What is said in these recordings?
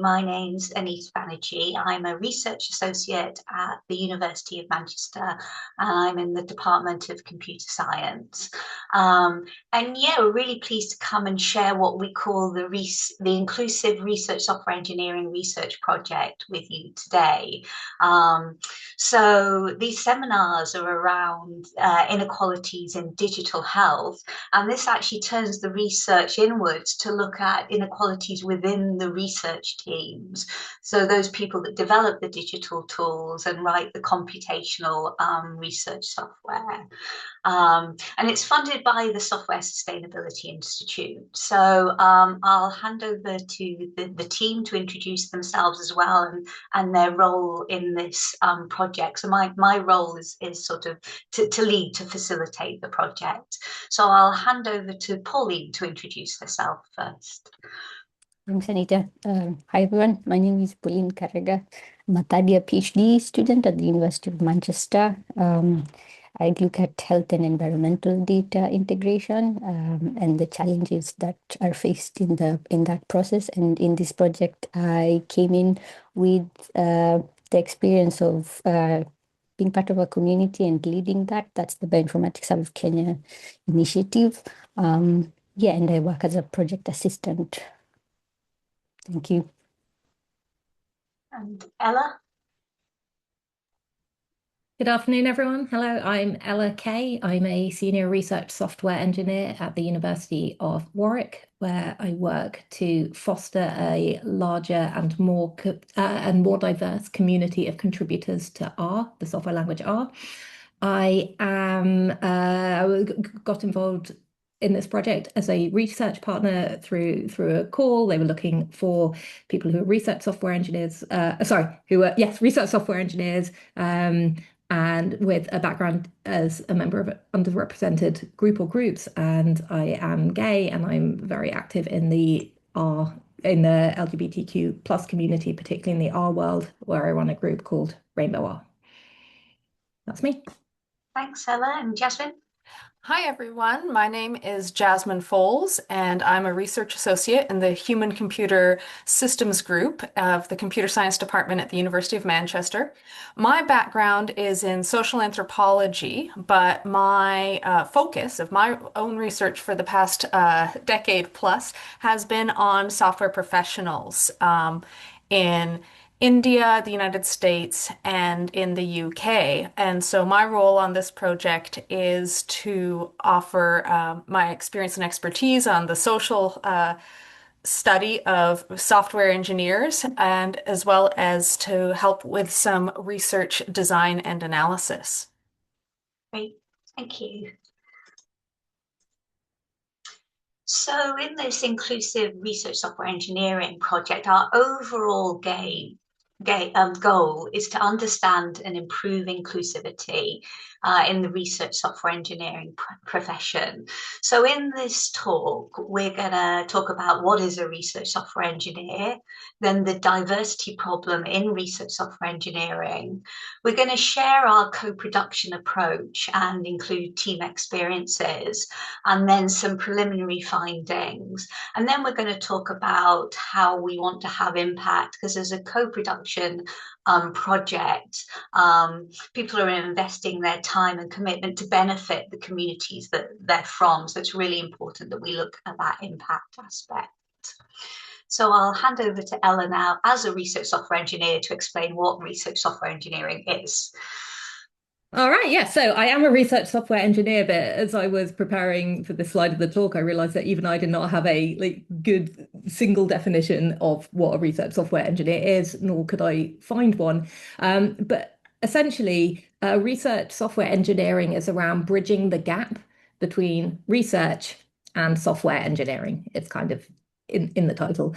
My name's Anita Banerji. I'm a research associate at the University of Manchester, and I'm in the Department of Computer Science. And yeah, we're really pleased to come and share what we call the Inclusive Research Software Engineering Research Project with you today. So these seminars are around inequalities in digital health, and this actually turns the research inwards to look at inequalities within the research teams. So those people that develop the digital tools and write the computational research software. And it's funded by the Software Sustainability Institute. So I'll hand over to the team to introduce themselves as well, and their role in this project. So my role is sort of to lead, to facilitate the project. So I'll hand over to Pauline to introduce herself first. Thanks, Anita. Hi, everyone. My name is Pauline Karega. I'm a third year PhD student at the University of Manchester. I look at health and environmental data integration and the challenges that are faced in that process. And in this project, I came in with the experience of being part of a community and leading that. That's the Bioinformatics Out of Kenya initiative. Yeah, and I work as a project assistant. Thank you. And Ella? Good afternoon, everyone. Hello, I'm Ella Kaye. I'm a senior research software engineer at the University of Warwick, where I work to foster a larger and more diverse community of contributors to R, the software language R. I got involved in this project as a research partner through a call. They were looking for people who are research software engineers, research software engineers, and with a background as a member of an underrepresented group or groups. And I am gay, and I'm very active in the LGBTQ plus community, particularly in the R world, where I run a group called Rainbow R. That's me. Thanks, Ella. And Jasmine? Hi, everyone. My name is Jasmine Folz, and I'm a research associate in the Human Computer Systems Group of the Computer Science Department at the University of Manchester. My background is in social anthropology, but my focus of my own research for the past decade plus has been on software professionals in India, the United States, and in the UK. And so my role on this project is to offer my experience and expertise on the social study of software engineers, and as well as to help with some research design and analysis. Great, thank you. So in this inclusive research software engineering project, our overall goal is to understand and improve inclusivity in the research software engineering profession. So in this talk, we're going to talk about what is a research software engineer, then the diversity problem in research software engineering. We're going to share our co-production approach and include team experiences, and then some preliminary findings. And then we're going to talk about how we want to have impact, because as a co-production project, people are investing their time and commitment to benefit the communities that they're from. So it's really important that we look at that impact aspect. So I'll hand over to Ella now as a research software engineer to explain what research software engineering is. All right, yeah, so I am a research software engineer, but as I was preparing for this slide of the talk, I realized that even I did not have a good single definition of what a research software engineer is, nor could I find one. But essentially, research software engineering is around bridging the gap between research and software engineering. It's kind of in the title.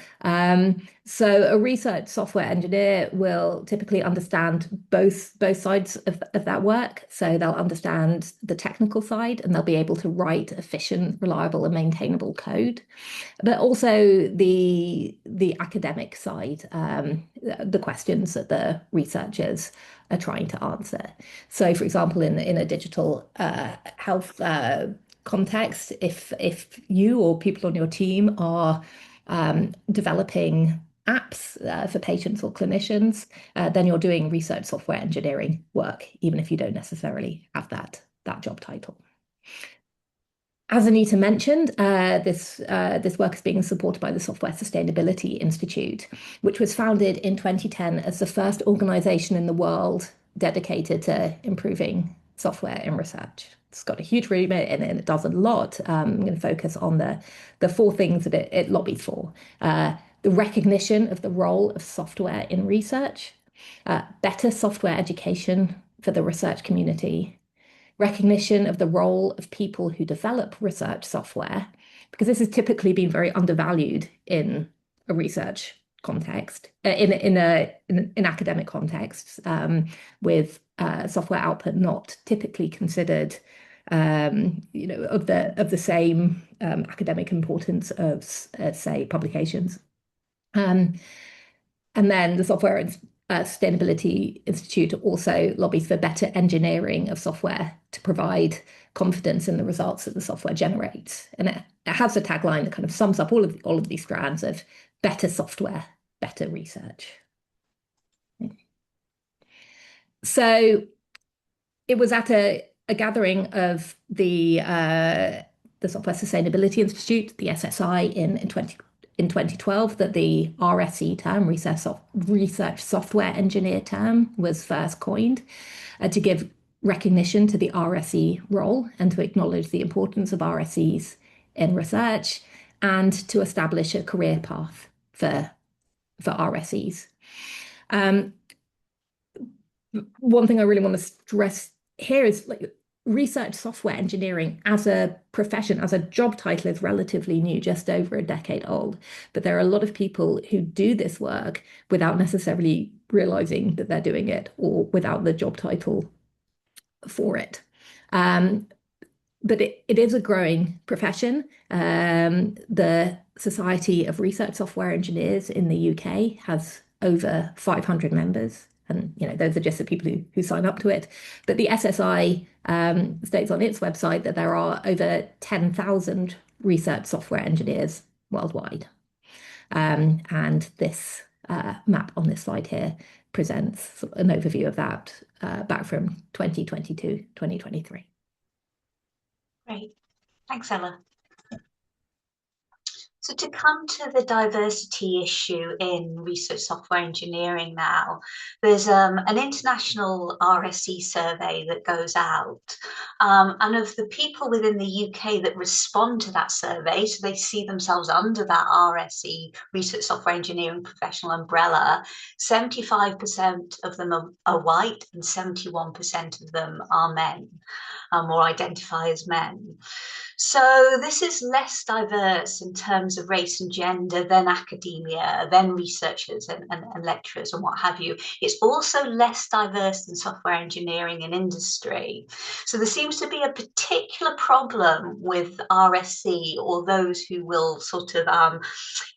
So a research software engineer will typically understand both sides of that work. So they'll understand the technical side, and they'll be able to write efficient, reliable, and maintainable code, but also the academic side, the questions that the researchers are trying to answer. So, for example, in a digital health context, if you or people on your team are developing apps for patients or clinicians, then you're doing research software engineering work, even if you don't necessarily have that job title. As Anita mentioned, this work is being supported by the Software Sustainability Institute, which was founded in 2010 as the first organization in the world dedicated to improving software in research. It's got a huge remit and it does a lot. I'm going to focus on the four things that it lobbies for. The recognition of the role of software in research, better software education for the research community, recognition of the role of people who develop research software, because this has typically been very undervalued in a research context, in academic contexts, with software output not typically considered, of the same academic importance as, say, publications. And then the Software Sustainability Institute also lobbies for better engineering of software to provide confidence in the results that the software generates. And it has a tagline that kind of sums up all of these strands of better software, better research. So it was at a gathering of the Software Sustainability Institute, the SSI, in 2012 that the RSE term, research software engineer term, was first coined to give recognition to the RSE role and to acknowledge the importance of RSEs in research and to establish a career path for RSEs. One thing I really want to stress here is research software engineering as a profession, as a job title, is relatively new, just over a decade old. But there are a lot of people who do this work without necessarily realizing that they're doing it or without the job title for it. But it is a growing profession. The Society of Research Software Engineers in the UK has over 500 members. And those are just the people who sign up to it. But the SSI states on its website that there are over 10,000 research software engineers worldwide. And this map on this slide here presents an overview of that back from 2022, 2023. Great. Thanks, Ella. So to come to the diversity issue in research software engineering now, there's an international RSE survey that goes out. And of the people within the UK that respond to that survey, so they see themselves under that RSE, research software engineering professional umbrella, 75% of them are white and 71% of them are men, or identify as men. So this is less diverse in terms of race and gender than academia, than researchers and lecturers and what have you. It's also less diverse than software engineering and industry. So there seems to be a particular problem with RSE, or those who will sort of,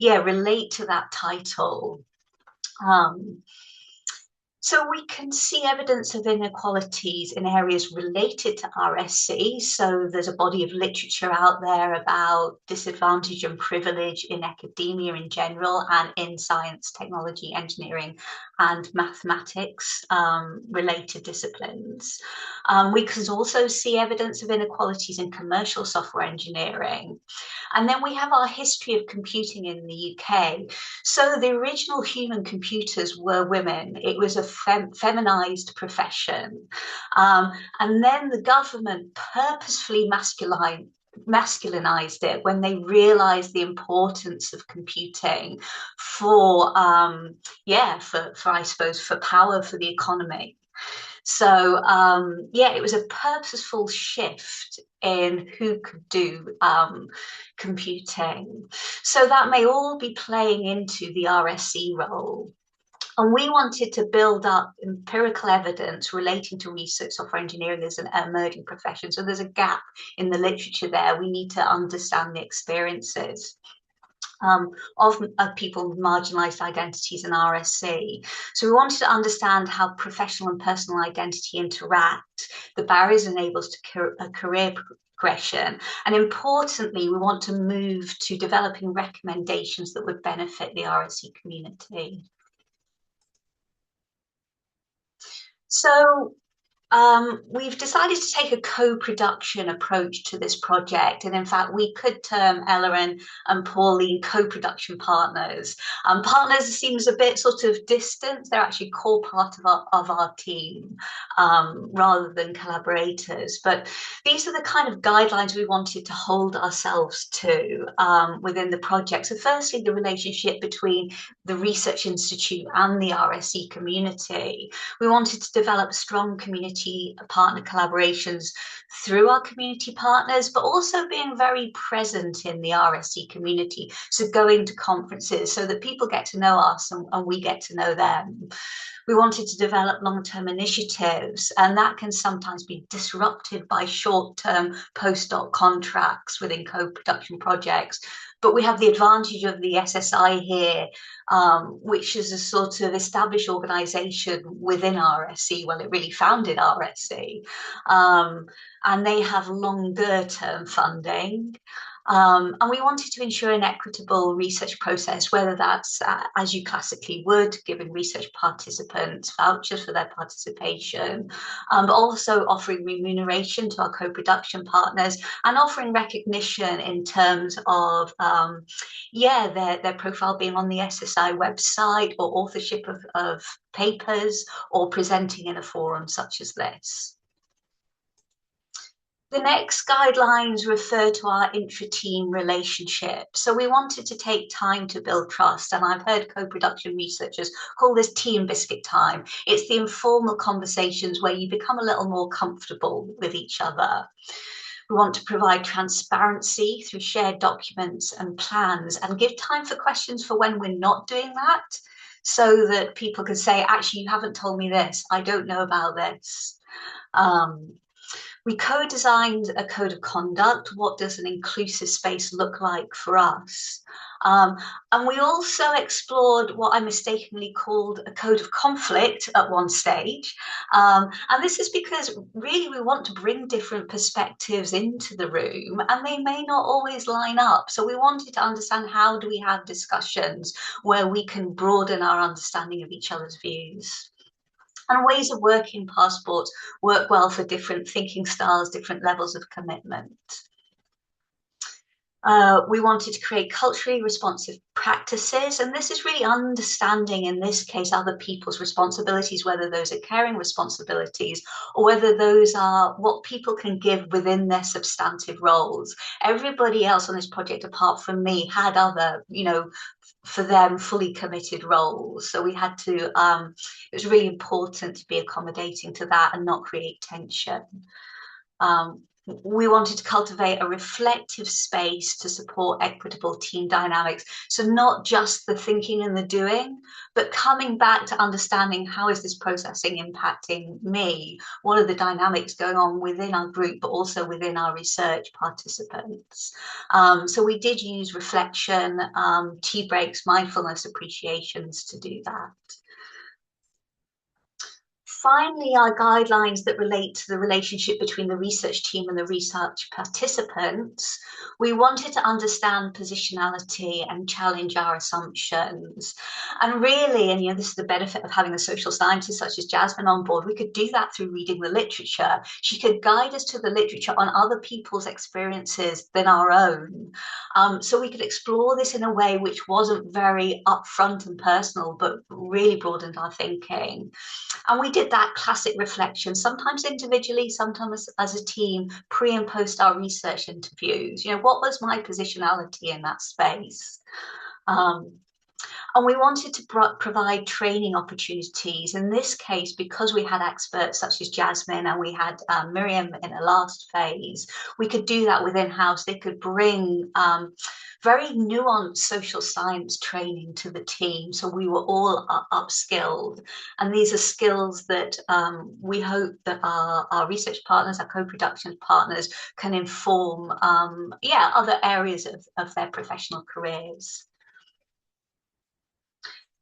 relate to that title. So we can see evidence of inequalities in areas related to RSE. So there's a body of literature out there about disadvantage and privilege in academia in general and in science, technology, engineering, and mathematics related disciplines. We can also see evidence of inequalities in commercial software engineering. And then we have our history of computing in the UK. So the original human computers were women. It was a feminized profession. And then the government purposefully masculinized it when they realized the importance of computing for I suppose, for power for the economy. So it was a purposeful shift in who could do computing. So that may all be playing into the RSE role. And we wanted to build up empirical evidence relating to research software engineering as an emerging profession. So there's a gap in the literature there. We need to understand the experiences of people with marginalized identities in RSE. So we wanted to understand how professional and personal identity interact, the barriers enables to career progression. And importantly, we want to move to developing recommendations that would benefit the RSE community. So we've decided to take a co-production approach to this project, and in fact we could term Ella and Pauline co-production partners. Partners seems a bit sort of distant. They're actually core part of our team rather than collaborators, but these are the kind of guidelines we wanted to hold ourselves to within the project. So firstly, the relationship between the Research Institute and the RSE community. We wanted to develop strong community partner collaborations through our community partners, but also being very present in the RSE community. So going to conferences so that people get to know us and we get to know them. We wanted to develop long-term initiatives, and that can sometimes be disrupted by short-term postdoc contracts within co-production projects. But we have the advantage of the SSI here, which is a sort of established organization within RSE. Well, it really founded RSE. And they have longer term funding. And we wanted to ensure an equitable research process, whether that's as you classically would, giving research participants vouchers for their participation, but also offering remuneration to our co-production partners and offering recognition in terms of, their profile being on the SSI website or authorship of papers or presenting in a forum such as this. The next guidelines refer to our intra-team relationship. So we wanted to take time to build trust, and I've heard co-production researchers call this team biscuit time. It's the informal conversations where you become a little more comfortable with each other. We want to provide transparency through shared documents and plans and give time for questions for when we're not doing that, so that people can say, actually, you haven't told me this, I don't know about this. We co-designed a code of conduct. What does an inclusive space look like for us? And we also explored what I mistakenly called a code of conflict at one stage. And this is because really we want to bring different perspectives into the room, and they may not always line up. So we wanted to understand, how do we have discussions where we can broaden our understanding of each other's views? And ways of working passports work well for different thinking styles, different levels of commitment. We wanted to create culturally responsive practices, and this is really understanding, in this case, other people's responsibilities, whether those are caring responsibilities or whether those are what people can give within their substantive roles. Everybody else on this project, apart from me, had other, for them, fully committed roles. So we had to, it was really important to be accommodating to that and not create tension. We wanted to cultivate a reflective space to support equitable team dynamics. So not just the thinking and the doing, but coming back to understanding, how is this processing impacting me? What are the dynamics going on within our group, but also within our research participants? So we did use reflection, tea breaks, mindfulness appreciations to do that. Finally, our guidelines that relate to the relationship between the research team and the research participants. We wanted to understand positionality and challenge our assumptions. And really, and this is the benefit of having a social scientist such as Jasmine on board, we could do that through reading the literature. She could guide us to the literature on other people's experiences than our own. So we could explore this in a way which wasn't very upfront and personal, but really broadened our thinking. And we did that classic reflection, sometimes individually, sometimes as a team, pre and post our research interviews. What was my positionality in that space? And we wanted to provide training opportunities. In this case, because we had experts such as Jasmine and we had Miriam in the last phase, we could do that within house. They could bring very nuanced social science training to the team. So we were all upskilled. And these are skills that we hope that our research partners, our co-production partners, can inform other areas of their professional careers.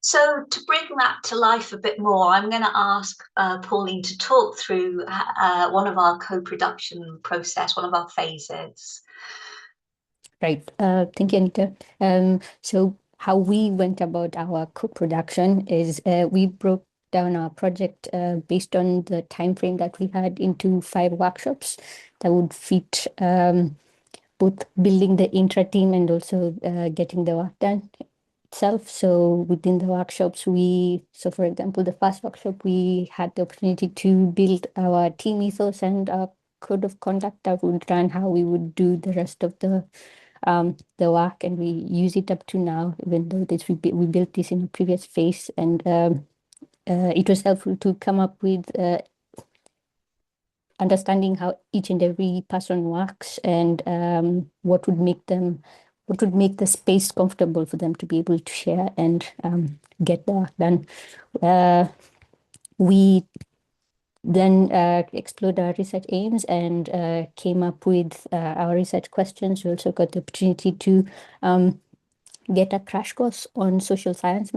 So to bring that to life a bit more, I'm going to ask Pauline to talk through one of our co-production process, one of our phases. Right. Thank you, Anita. So how we went about our co-production is we broke down our project based on the time frame that we had into 5 workshops that would fit both building the intra team and also getting the work done itself. So within the workshops, so for example, the first workshop, we had the opportunity to build our team ethos and our code of conduct that would run how we would do the rest of the work, and we use it up to now, even though we built this in a previous phase, and it was helpful to come up with understanding how each and every person works and what would make the space comfortable for them to be able to share and get the work done. We then explored our research aims and came up with our research questions. We also got the opportunity to get a crash course on social science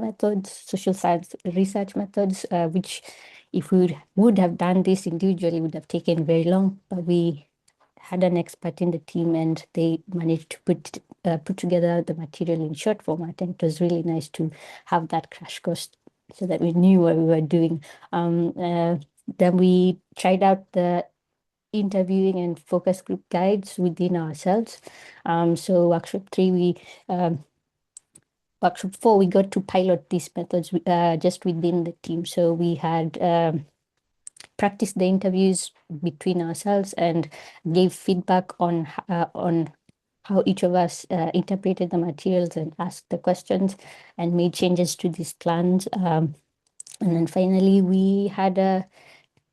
research methods, which if we would have done this individually would have taken very long, but we had an expert in the team and they managed to put together the material in short format, and it was really nice to have that crash course so that we knew what we were doing. Then we tried out the interviewing and focus group guides within ourselves. So workshop 4, we got to pilot these methods just within the team. So we had practiced the interviews between ourselves and gave feedback on how each of us interpreted the materials and asked the questions and made changes to these plans. And then finally, we had a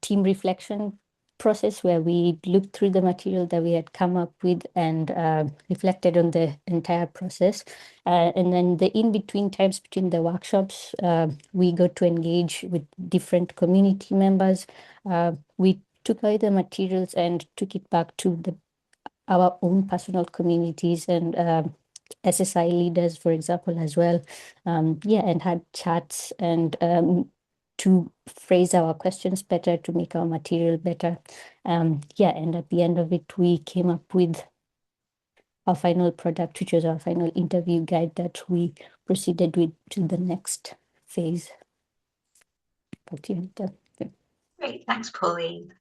team reflection process where we looked through the material that we had come up with and reflected on the entire process. And then the in-between times between the workshops, we got to engage with different community members. We took away the materials and took it back to our own personal communities and SSI leaders, for example, as well. And had chats and to phrase our questions better, to make our material better. And at the end of it, we came up with our final product, which was our final interview guide that we proceeded with to the next phase. Great, thanks, Pauline.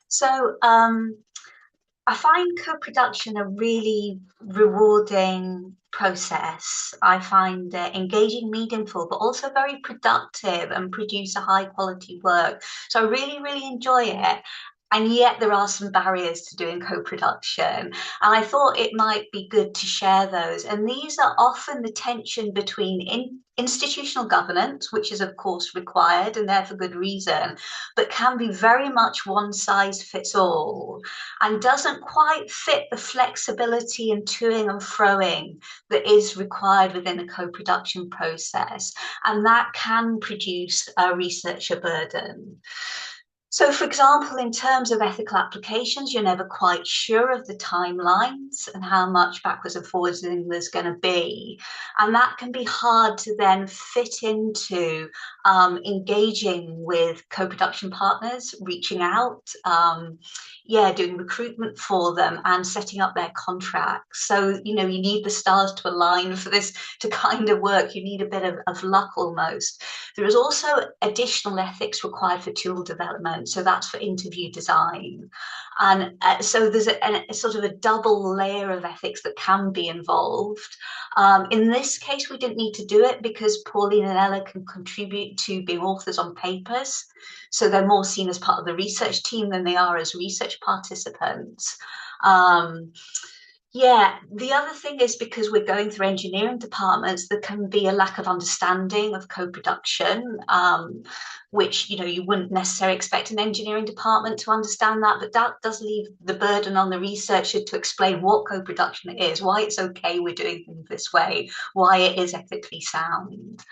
So I find co-production a really rewarding process. I find it engaging, meaningful, but also very productive and produce a high quality work. So I really, really enjoy it. And yet there are some barriers to doing co-production. And I thought it might be good to share those. And these are often the tension between institutional governance, which is of course required and there for good reason, but can be very much one size fits all and doesn't quite fit the flexibility and toing and froing that is required within a co-production process. And that can produce a researcher burden. So, for example, in terms of ethical applications, you're never quite sure of the timelines and how much backwards and forwards there's going to be. And that can be hard to then fit into engaging with co-production partners, reaching out, doing recruitment for them and setting up their contracts. So, you need the stars to align for this to kind of work. You need a bit of luck almost. There is also additional ethics required for tool development. So that's for interview design. And so there's a sort of a double layer of ethics that can be involved. In this case, we didn't need to do it because Pauline and Ella can contribute to being authors on papers. So they're more seen as part of the research team than they are as research participants. The other thing is because we're going through engineering departments, there can be a lack of understanding of co-production, which, you wouldn't necessarily expect an engineering department to understand that, but that does leave the burden on the researcher to explain what co-production is, why it's okay we're doing things this way, why it is ethically sound.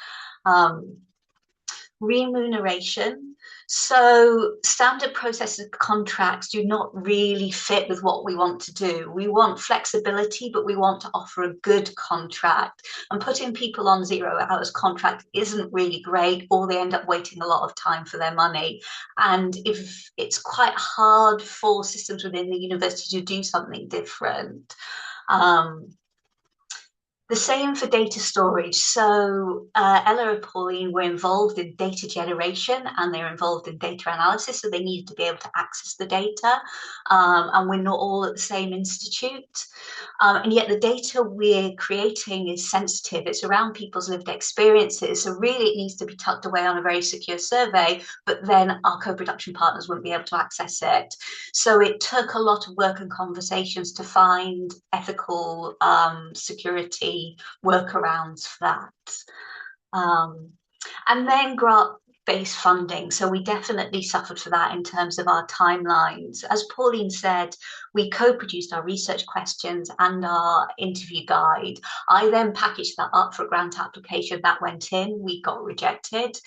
Remuneration. So standard processes contracts do not really fit with what we want to do. We want flexibility, but we want to offer a good contract. And putting people on 0 hours contract isn't really great, or they end up waiting a lot of time for their money. And if it's quite hard for systems within the university to do something different. The same for data storage. So Ella and Pauline were involved in data generation and they're involved in data analysis, so they needed to be able to access the data. And we're not all at the same institute. And yet the data we're creating is sensitive. It's around people's lived experiences. So really it needs to be tucked away on a very secure survey, but then our co-production partners wouldn't be able to access it. So it took a lot of work and conversations to find ethical security workarounds for that. And then grant-based funding. So we definitely suffered for that in terms of our timelines. As Pauline said, we co-produced our research questions and our interview guide. I then packaged that up for a grant application that went in. We got rejected.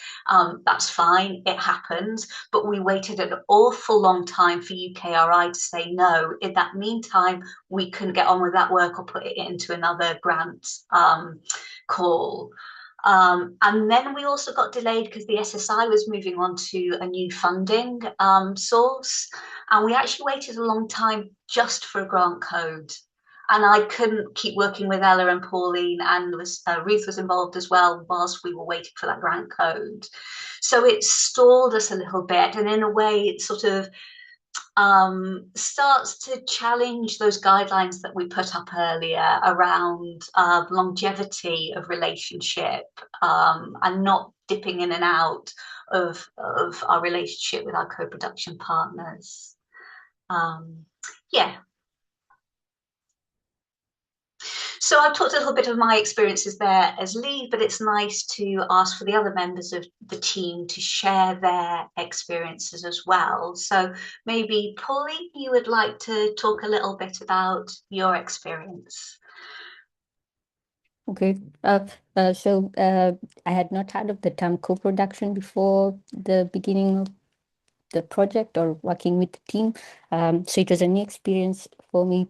That's fine, it happens. But we waited an awful long time for UKRI to say no. In that meantime, we couldn't get on with that work or put it into another grant call. And then we also got delayed because the SSI was moving on to a new funding source. And we actually waited a long time just for a grant code. And I couldn't keep working with Ella and Pauline, and Ruth was involved as well whilst we were waiting for that grant code. So it stalled us a little bit. And in a way, it sort of starts to challenge those guidelines that we put up earlier around longevity of relationship and not dipping in and out of our relationship with our co-production partners. Yeah. So I've talked a little bit of my experiences there as lead, but it's nice to ask for the other members of the team to share their experiences as well. So maybe, Pauline, you would like to talk a little bit about your experience. Okay. So I had not heard of the term co-production before the beginning of the project or working with the team. So it was a new experience for me.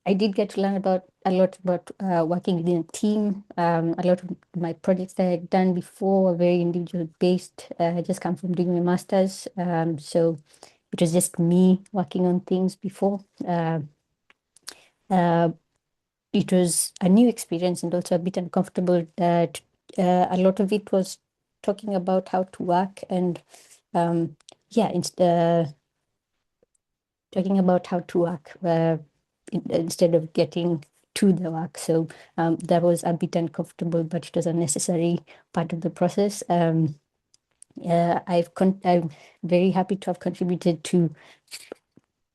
I did get to learn a lot about working within a team. A lot of my projects that I had done before were very individual based. I just come from doing my master's. So it was just me working on things before. It was a new experience and also a bit uncomfortable that a lot of it was talking about how to work and talking about how to work instead of getting to the work. So that was a bit uncomfortable, but it was a necessary part of the process. I'm very happy to have contributed to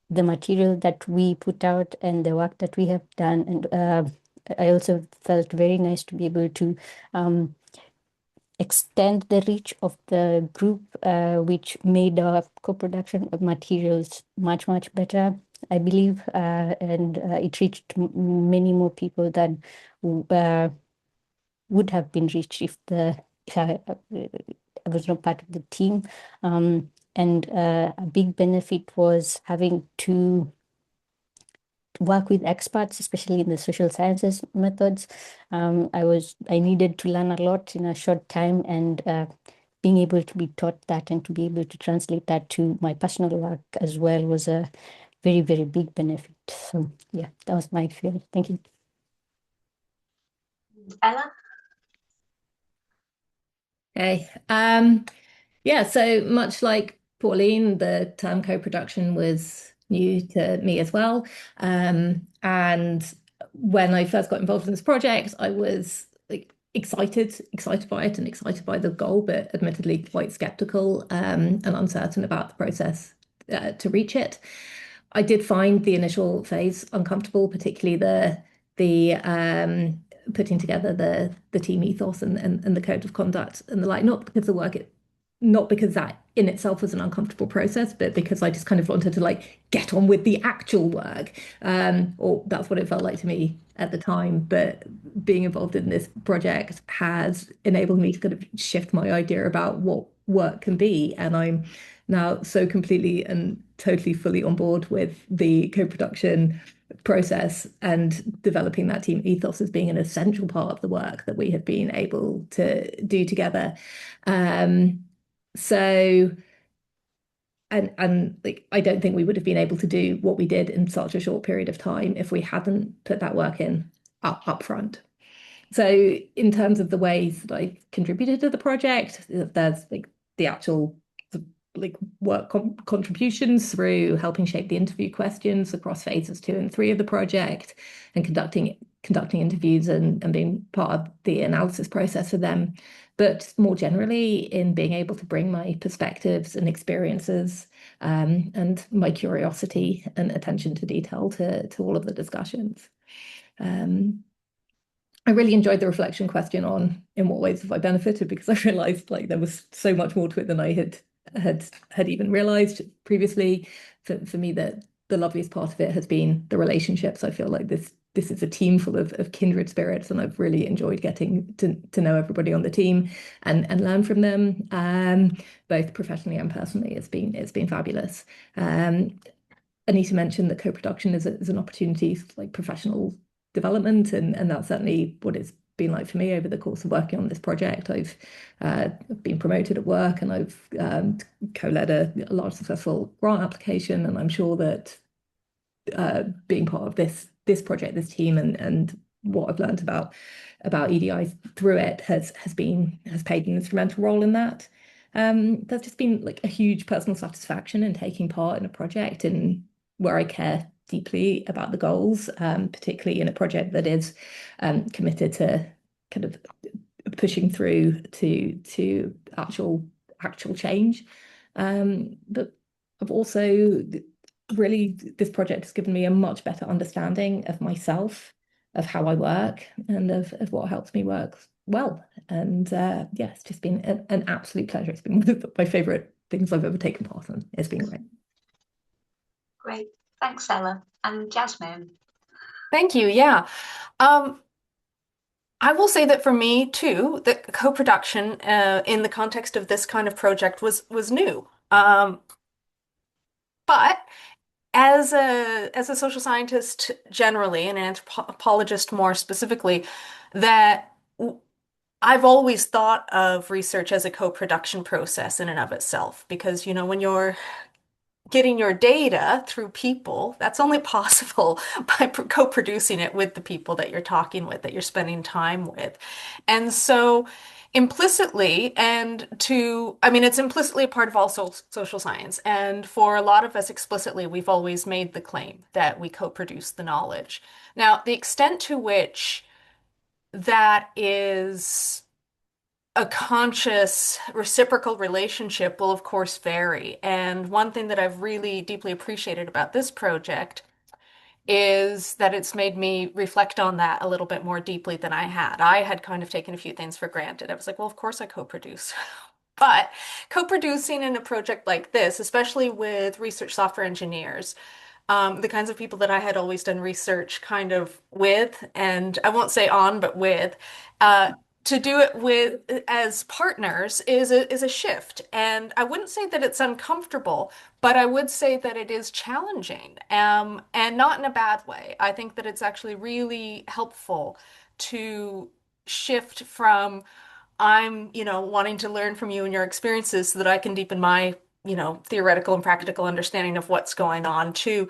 the material that we put out and the work that we have done. And I also felt very nice to be able to extend the reach of the group, which made our co-production of materials much, much better, I believe. And it reached many more people than would have been reached if I was not part of the team. And a big benefit was having to work with experts, especially in the social sciences methods. I needed to learn a lot in a short time, and being able to be taught that and to be able to translate that to my personal work as well was a very, very big benefit. So yeah, that was my experience. Thank you. Ella? Okay. Yeah, so much like Pauline, the term co-production was new to me as well. And when I first got involved in this project, I was like excited by it and excited by the goal, but admittedly quite skeptical and uncertain about the process to reach it. I did find the initial phase uncomfortable, particularly the putting together the team ethos and the code of conduct and the like, not because the work not because that in itself was an uncomfortable process, but because I just kind of wanted to like get on with the actual work. Or that's what it felt like to me at the time. But being involved in this project has enabled me to kind of shift my idea about what work can be. And I'm now so completely and totally fully on board with the co-production process, and developing that team ethos as being an essential part of the work that we have been able to do together. Um, so and like I don't think we would have been able to do what we did in such a short period of time if we hadn't put that work in up front. So in terms of the ways that I contributed to the project, there's like the actual like work contributions through helping shape the interview questions across phases 2 and 3 of the project, and conducting interviews and being part of the analysis process for them. But more generally, in being able to bring my perspectives and experiences, and my curiosity and attention to detail to all of the discussions. I really enjoyed the reflection question on in what ways have I benefited, because I realized like there was so much more to it than I had even realized previously. For me, that the loveliest part of it has been the relationships. I feel like this is a team full of kindred spirits, and I've really enjoyed getting to know everybody on the team and learn from them, both professionally and personally. It's been fabulous. Anita mentioned that co-production is an opportunity for like professional development, and that's certainly what it's been like for me over the course of working on this project. I've been promoted at work, and I've co-led a large successful grant application, and I'm sure that being part of this project, this team, and what I've learned about EDI through it has played an instrumental role in that. There's just been like a huge personal satisfaction in taking part in a project and where I care deeply about the goals, particularly in a project that is committed to kind of pushing through to actual change. But I've also really, this project has given me a much better understanding of myself, of how I work, and of what helps me work well. And yeah, it's just been an absolute pleasure. It's been one of my favorite things I've ever taken part in. It's been great. Great. Thanks, Ella. And Jasmine. Thank you. Yeah. I will say that for me too, the co-production in the context of this kind of project was new. But as a social scientist generally, and an anthropologist more specifically, that I've always thought of research as a co-production process in and of itself, because when you're getting your data through people, that's only possible by co-producing it with the people that you're talking with, that you're spending time with. And so implicitly, it's implicitly a part of all social science. And for a lot of us explicitly, we've always made the claim that we co-produce the knowledge. Now, the extent to which that is a conscious reciprocal relationship will, of course, vary. And one thing that I've really deeply appreciated about this project is that it's made me reflect on that a little bit more deeply than I had. I had kind of taken a few things for granted. I was like, well, of course I co-produce. But co-producing in a project like this, especially with research software engineers, the kinds of people that I had always done research kind of with, and I won't say on, but with, to do it with as partners is a shift. And I wouldn't say that it's uncomfortable, but I would say that it is challenging, and not in a bad way. I think that it's actually really helpful to shift from wanting to learn from you and your experiences so that I can deepen my, theoretical and practical understanding of what's going on, to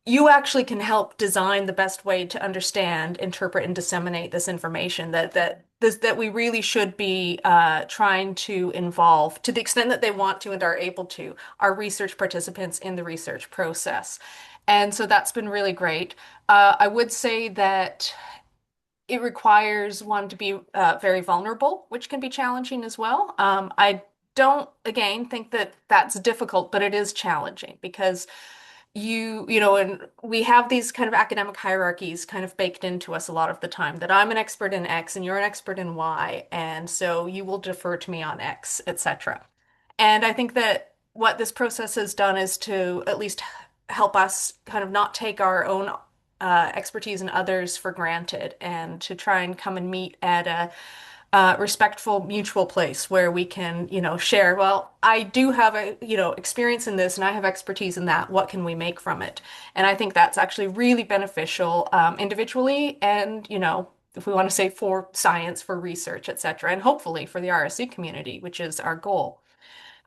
you actually can help design the best way to understand, interpret, and disseminate this information that we really should be trying to involve, to the extent that they want to and are able to, our research participants in the research process. And so that's been really great. I would say that it requires one to be very vulnerable, which can be challenging as well. I don't, again, think that that's difficult, but it is challenging because and we have these kind of academic hierarchies kind of baked into us a lot of the time, that I'm an expert in X and you're an expert in Y, and so you will defer to me on X, etc. And I think that what this process has done is to at least help us kind of not take our own expertise and others for granted, and to try and come and meet at a respectful, mutual place where we can, share, well, I do have a, experience in this and I have expertise in that. What can we make from it? And I think that's actually really beneficial individually and, if we want to say for science, for research, etc., and hopefully for the RSE community, which is our goal.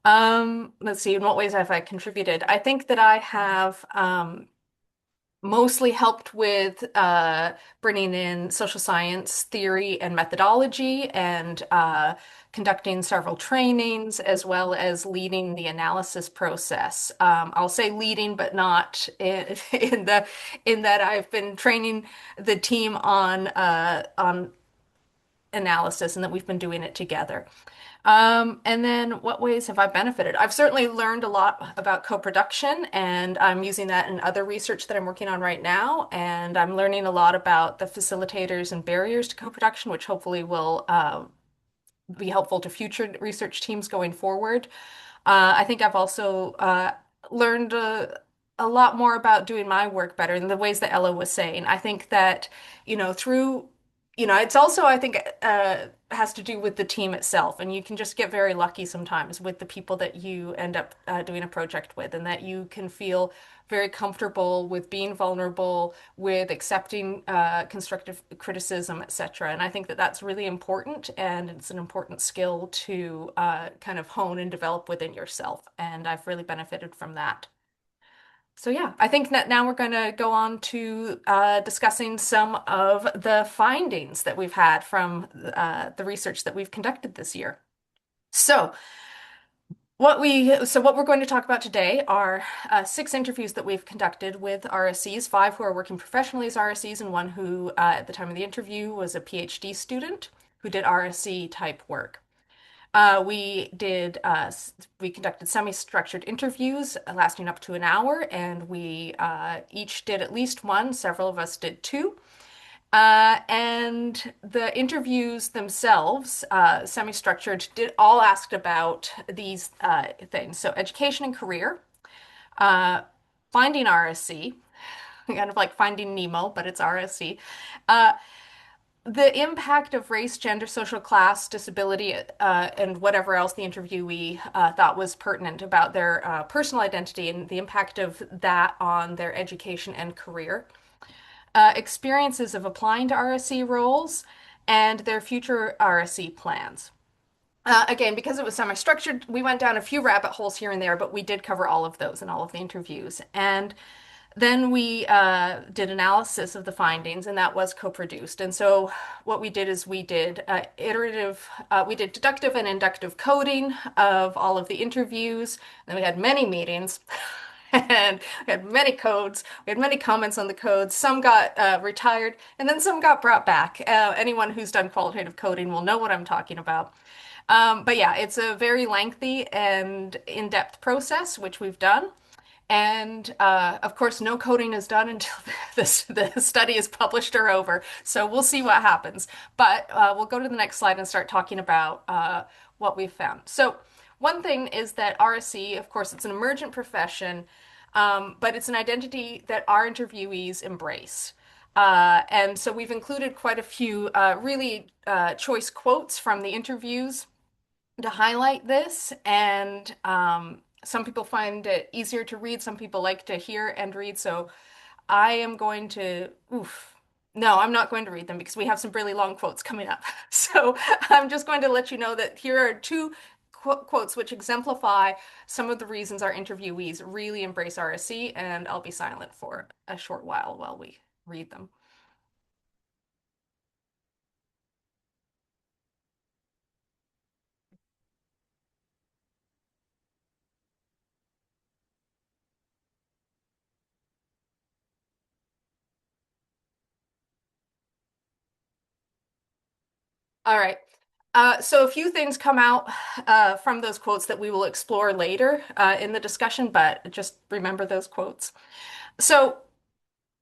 Let's see, in what ways have I contributed? I think that I have mostly helped with bringing in social science theory and methodology, and conducting several trainings, as well as leading the analysis process. I'll say leading, but not in that I've been training the team on analysis, and that we've been doing it together. And then what ways have I benefited? I've certainly learned a lot about co-production, and I'm using that in other research that I'm working on right now. And I'm learning a lot about the facilitators and barriers to co-production, which hopefully will be helpful to future research teams going forward. I think I've also learned a lot more about doing my work better in the ways that Ella was saying. I think that, through, it's also, I think, has to do with the team itself. And you can just get very lucky sometimes with the people that you end up doing a project with, and that you can feel very comfortable with being vulnerable, with accepting constructive criticism, etc. And I think that that's really important, and it's an important skill to kind of hone and develop within yourself. And I've really benefited from that. So yeah, I think that now we're going to go on to discussing some of the findings that we've had from the research that we've conducted this year. So what we're going to talk about today are 6 interviews that we've conducted with RSEs, 5 who are working professionally as RSEs, and 1 who, at the time of the interview, was a PhD student who did RSE type work. We conducted semi-structured interviews lasting up to an hour, and we each did at least 1. Several of us did 2. And the interviews themselves, semi-structured, did all asked about these things. So education and career, finding RSE, kind of like Finding Nemo, but it's RSE. The impact of race, gender, social class, disability, and whatever else the interviewee thought was pertinent about their personal identity, and the impact of that on their education and career. Experiences of applying to RSE roles, and their future RSE plans. Again, because it was semi-structured, we went down a few rabbit holes here and there, but we did cover all of those in all of the interviews. And then we did analysis of the findings, and that was co-produced. And so what we did is we did we did deductive and inductive coding of all of the interviews. Then we had many meetings. And we had many codes. We had many comments on the codes. Some got retired, and then some got brought back. Anyone who's done qualitative coding will know what I'm talking about. But yeah, it's a very lengthy and in-depth process, which we've done. And of course, no coding is done until the study is published or over. So we'll see what happens. But we'll go to the next slide and start talking about what we've found. So one thing is that RSE, of course, it's an emergent profession, but it's an identity that our interviewees embrace. And so we've included quite a few really choice quotes from the interviews to highlight this. And some people find it easier to read. Some people like to hear and read. So I am going to, no, I'm not going to read them because we have some really long quotes coming up. So I'm just going to let you know that here are 2 quotes which exemplify some of the reasons our interviewees really embrace RSE, and I'll be silent for a short while we read them. All right. So a few things come out from those quotes that we will explore later in the discussion, but just remember those quotes. So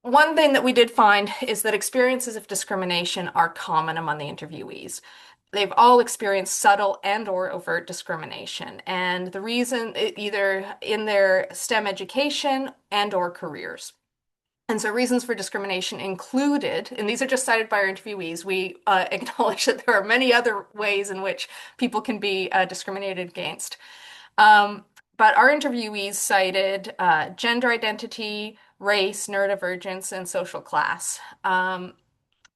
one thing that we did find is that experiences of discrimination are common among the interviewees. they've all experienced subtle and or overt discrimination. And the reason either in their STEM education and or careers. And so reasons for discrimination included, and these are just cited by our interviewees, we acknowledge that there are many other ways in which people can be discriminated against. But our interviewees cited gender identity, race, neurodivergence, and social class. And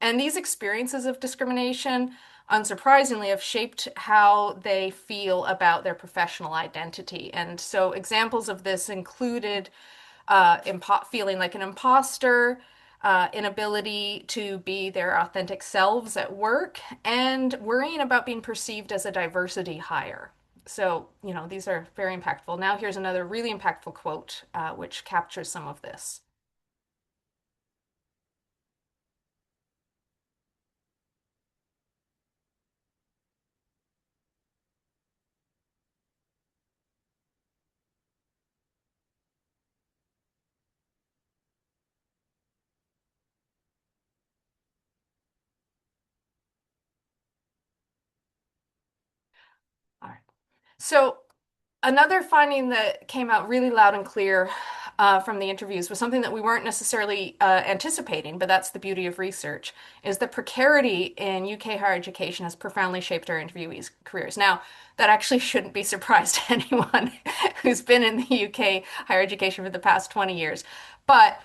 these experiences of discrimination, unsurprisingly, have shaped how they feel about their professional identity. And so examples of this included feeling like an imposter, inability to be their authentic selves at work, and worrying about being perceived as a diversity hire. So, these are very impactful. Now, here's another really impactful quote, which captures some of this. All right. So, another finding that came out really loud and clear from the interviews was something that we weren't necessarily anticipating, but that's the beauty of research, is that precarity in UK higher education has profoundly shaped our interviewees' careers. Now, that actually shouldn't be a surprise to anyone who's been in the UK higher education for the past 20 years. But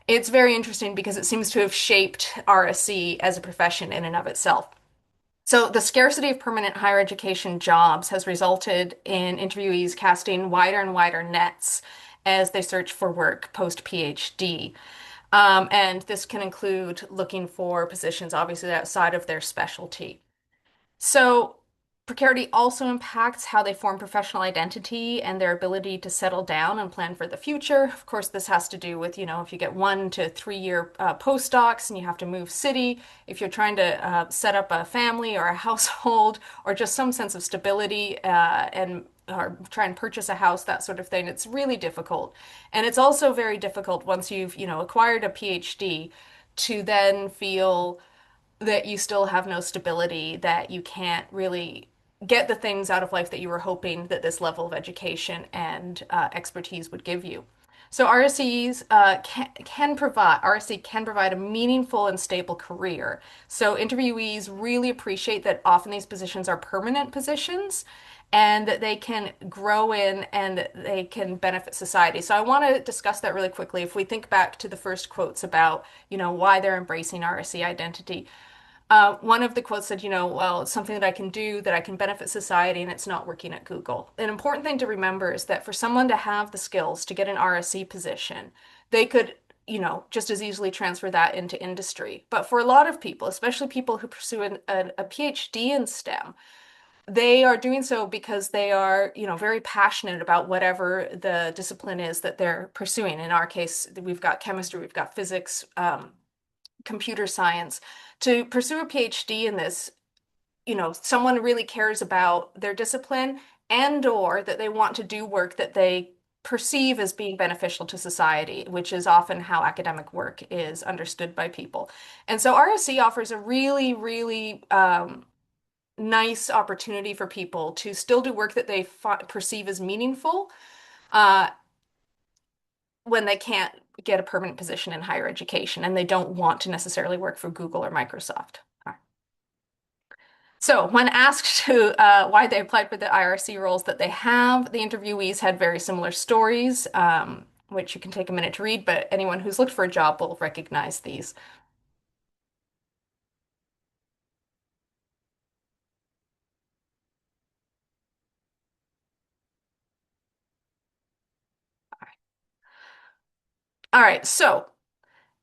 it's very interesting because it seems to have shaped RSE as a profession in and of itself. So the scarcity of permanent higher education jobs has resulted in interviewees casting wider and wider nets as they search for work post PhD. And this can include looking for positions obviously outside of their specialty. So precarity also impacts how they form professional identity and their ability to settle down and plan for the future. Of course, this has to do with, if you get 1 to 3 year postdocs and you have to move city, if you're trying to set up a family or a household or just some sense of stability and or try and purchase a house, that sort of thing, it's really difficult. And it's also very difficult once you've, acquired a PhD to then feel that you still have no stability, that you can't really get the things out of life that you were hoping that this level of education and expertise would give you. So RSEs RSE can provide a meaningful and stable career. So interviewees really appreciate that often these positions are permanent positions and that they can grow in and they can benefit society. So I want to discuss that really quickly. If we think back to the first quotes about, why they're embracing RSE identity, one of the quotes said, well, it's something that I can do, that I can benefit society, and it's not working at Google. An important thing to remember is that for someone to have the skills to get an RSE position, they could, just as easily transfer that into industry. But for a lot of people, especially people who pursue a PhD in STEM, they are doing so because they are, very passionate about whatever the discipline is that they're pursuing. In our case, we've got chemistry, we've got physics, computer science. To pursue a PhD in this, someone really cares about their discipline and or that they want to do work that they perceive as being beneficial to society, which is often how academic work is understood by people. And so RSE offers a really, really nice opportunity for people to still do work that they perceive as meaningful uh, when they can't get a permanent position in higher education and they don't want to necessarily work for Google or Microsoft. So when asked to why they applied for the IRC roles that they have, the interviewees had very similar stories, which you can take a minute to read, but anyone who's looked for a job will recognize these. All right, so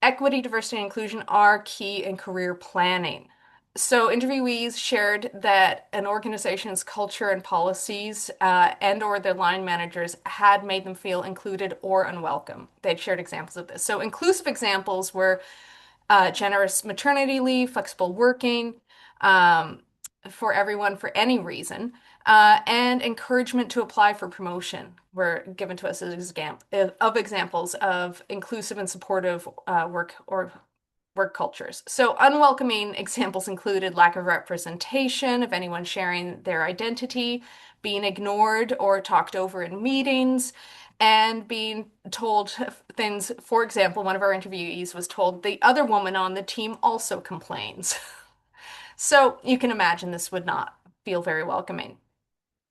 equity, diversity, and inclusion are key in career planning. So interviewees shared that an organization's culture and policies and or their line managers had made them feel included or unwelcome. They'd shared examples of this. So inclusive examples were generous maternity leave, flexible working for everyone for any reason, and encouragement to apply for promotion were given to us as examples of inclusive and supportive work or work cultures. So unwelcoming examples included lack of representation of anyone sharing their identity, being ignored or talked over in meetings, and being told things. For example, one of our interviewees was told the other woman on the team also complains. So you can imagine this would not feel very welcoming.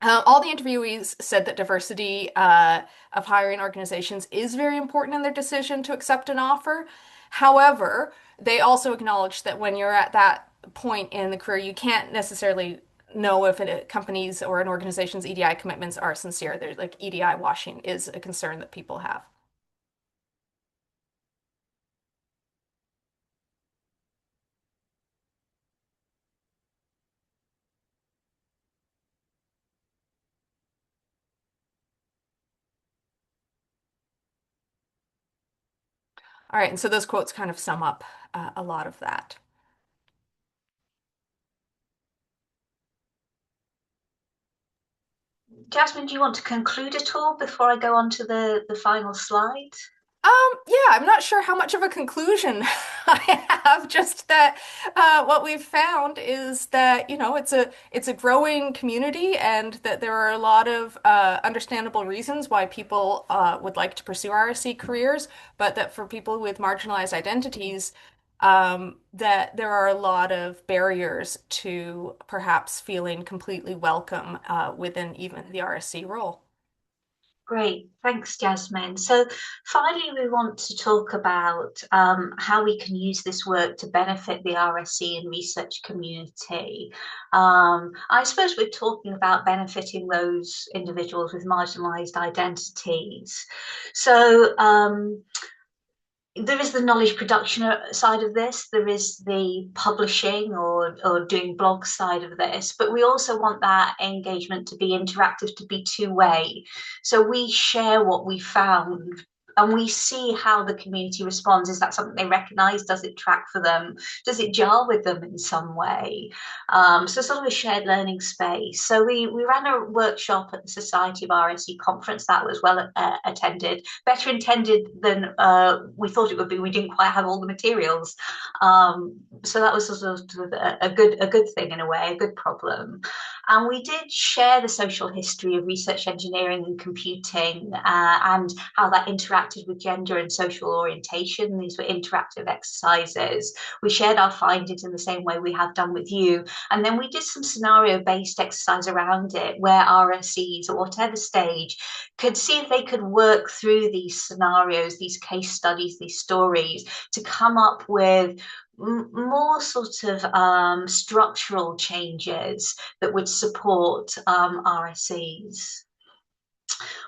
All the interviewees said that diversity of hiring organizations is very important in their decision to accept an offer. However, they also acknowledged that when you're at that point in the career, you can't necessarily know if a company's or an organization's EDI commitments are sincere. There's like EDI washing is a concern that people have. All right, and so those quotes kind of sum up a lot of that. Jasmine, do you want to conclude at all before I go on to the final slide? Yeah, I'm not sure how much of a conclusion I have. Just that what we've found is that, you know, it's a growing community, and that there are a lot of understandable reasons why people would like to pursue RSE careers, but that for people with marginalized identities, that there are a lot of barriers to perhaps feeling completely welcome within even the RSE role. Great, thanks, Jasmine. So finally, we want to talk about how we can use this work to benefit the RSE and research community. I suppose we're talking about benefiting those individuals with marginalized identities. So there is the knowledge production side of this, there is the publishing or doing blog side of this, but we also want that engagement to be interactive, to be two-way. So we share what we found and we see how the community responds. Is that something they recognize? Does it track for them? Does it jar with them in some way? So sort of a shared learning space. So we ran a workshop at the Society of RSE conference that was well attended, better intended than we thought it would be. We didn't quite have all the materials. So that was sort of a good thing in a way, a good problem. And we did share the social history of research engineering and computing and how that interacted with gender and social orientation. These were interactive exercises. We shared our findings in the same way we have done with you. And then we did some scenario-based exercise around it where RSEs at whatever stage could see if they could work through these scenarios, these case studies, these stories to come up with more sort of structural changes that would support RSEs.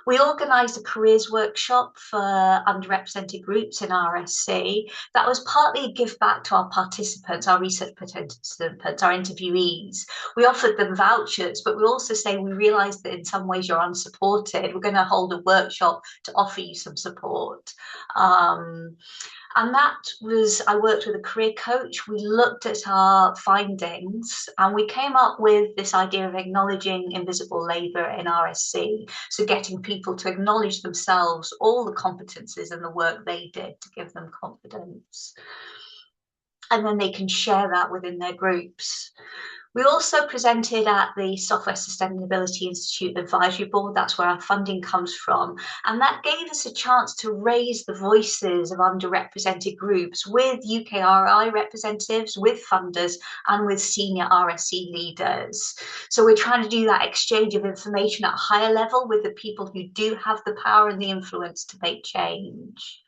We organised a careers workshop for underrepresented groups in RSE. That was partly a give back to our participants, our research participants, our interviewees. We offered them vouchers, but we also say we realised that in some ways you're unsupported. We're going to hold a workshop to offer you some support. And that was, I worked with a career coach. We looked at our findings and we came up with this idea of acknowledging invisible labour in RSE. So getting people to acknowledge themselves, all the competencies and the work they did to give them confidence. And then they can share that within their groups. We also presented at the Software Sustainability Institute Advisory Board. That's where our funding comes from. And that gave us a chance to raise the voices of underrepresented groups with UKRI representatives, with funders, and with senior RSE leaders. So we're trying to do that exchange of information at a higher level with the people who do have the power and the influence to make change.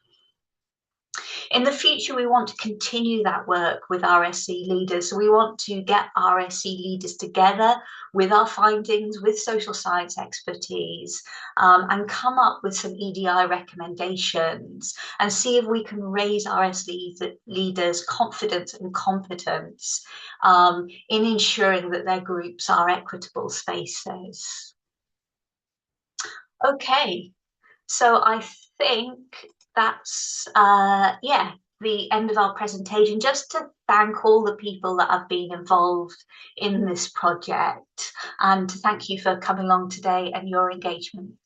In the future, we want to continue that work with RSE leaders. So we want to get RSE leaders together with our findings, with social science expertise, and come up with some EDI recommendations and see if we can raise RSE leaders' confidence and competence in ensuring that their groups are equitable spaces. Okay, so I think that's the end of our presentation. Just to thank all the people that have been involved in this project and to thank you for coming along today and your engagement.